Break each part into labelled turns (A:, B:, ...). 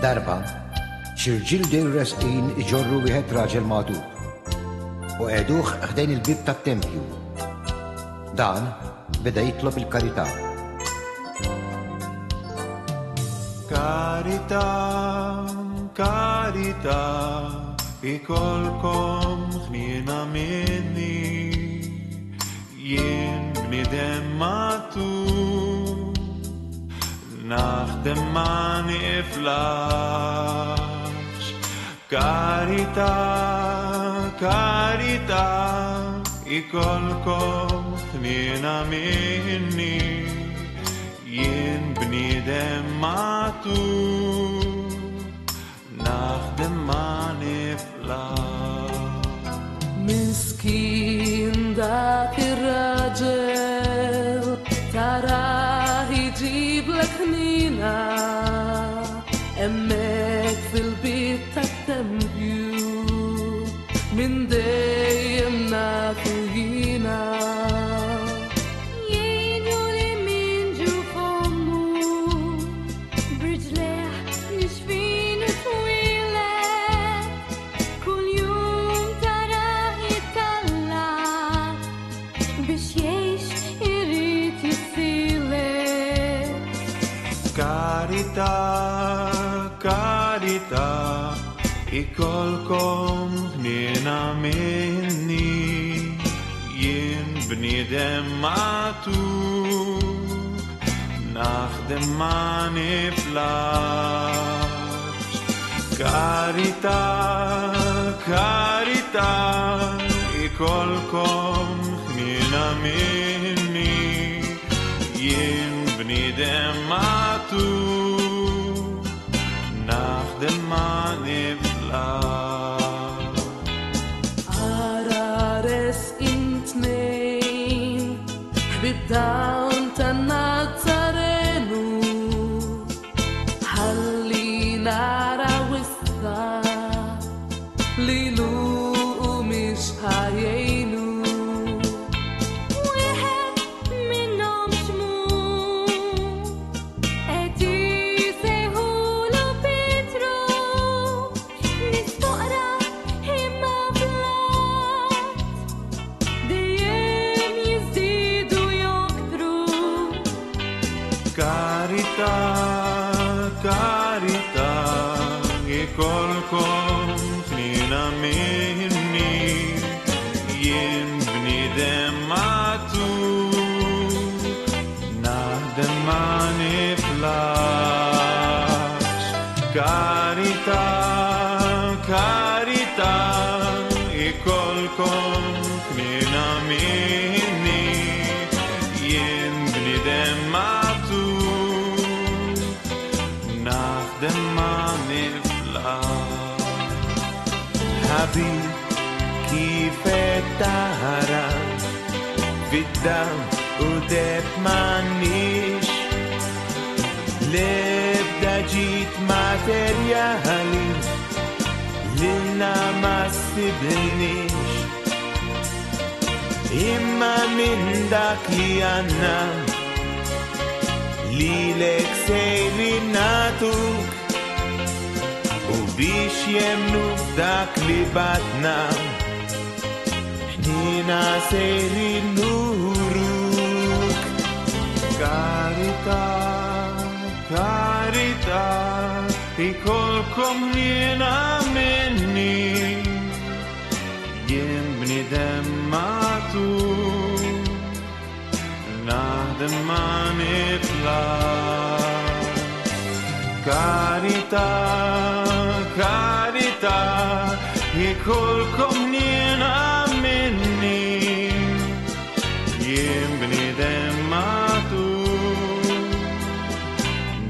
A: Darba xi rġiel dejn resqin iġorru wieħed raġel magħduh u għeduh ħdejn il-bib tat-tempju. Dan beda jitlob il-karità.
B: Karità, karità, ikolkom ħniena minni, jien bniedem magħtub, naħdem ma niflax. Karità, karità, ikolkom ħniena minni, jien bniedem magħtub, naħdem ma niflax.
C: Miskin dak ir-raġel tarah iġiblek ħniena hemmhekk fil-bib tat-tempju minn dejjem nafu jiena.
B: Karità, karità, ikolkom ħniena minni, jien bniedem magħtub, naħdem ma niflax. Karità, karità, ikolkom ħniena minni, jien bniedem magħtub, naħdem ma niflax.
C: Arares intnejn ħbib dawn tan-Nazzarenu, ħalli naraw issa lilu mhix ħajjejnu.
B: Karità, karità, ikolkom ħniena minni, jien bniedem magħtub, naħdem ma niflax. Karità, karità, ikolkom ħniena minni, jien bniedem naħdem ma niflax. Ħabib kif qed tara fid-dawl u deb m'għandniex l-ebda ġid materjali lilna ma ssibilniex, imma minn dak li għandna lilek sejrin natuk u biex jemnu f'dak li batna ħniena sejrin nuruk. Karità, karità, ikolkom ħniena minni, jien bniedem magħtub, naħdem ma niflax. Karità, karità, ikolkom ħniena minni, jien bniedem magħtub,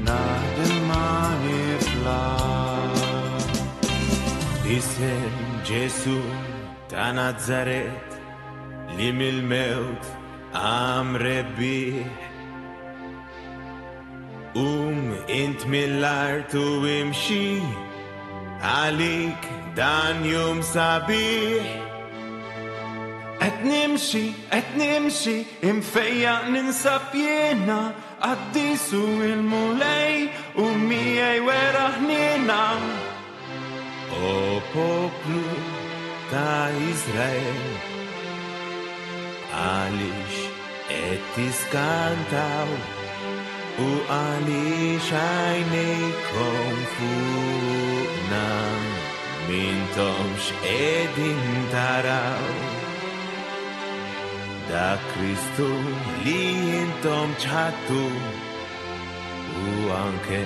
B: naħdem ma niflax. Isem Ġesu ta' Nazaret li mill-mewt għam rebbieħ, int mill-art u imxi għalik dan jum sabiħ. Et nimxi imfejja ninsab jena għaddisu il-mulej u miej wera ħnina Israel Alish etis cantau U alish aine konfunam Mintom shedim tarau Da Cristo lintom chatu U anche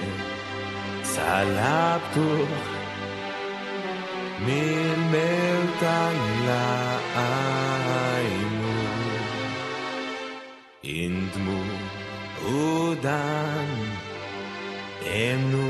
B: salaptu Min meltan la aimu Indmu udan emnu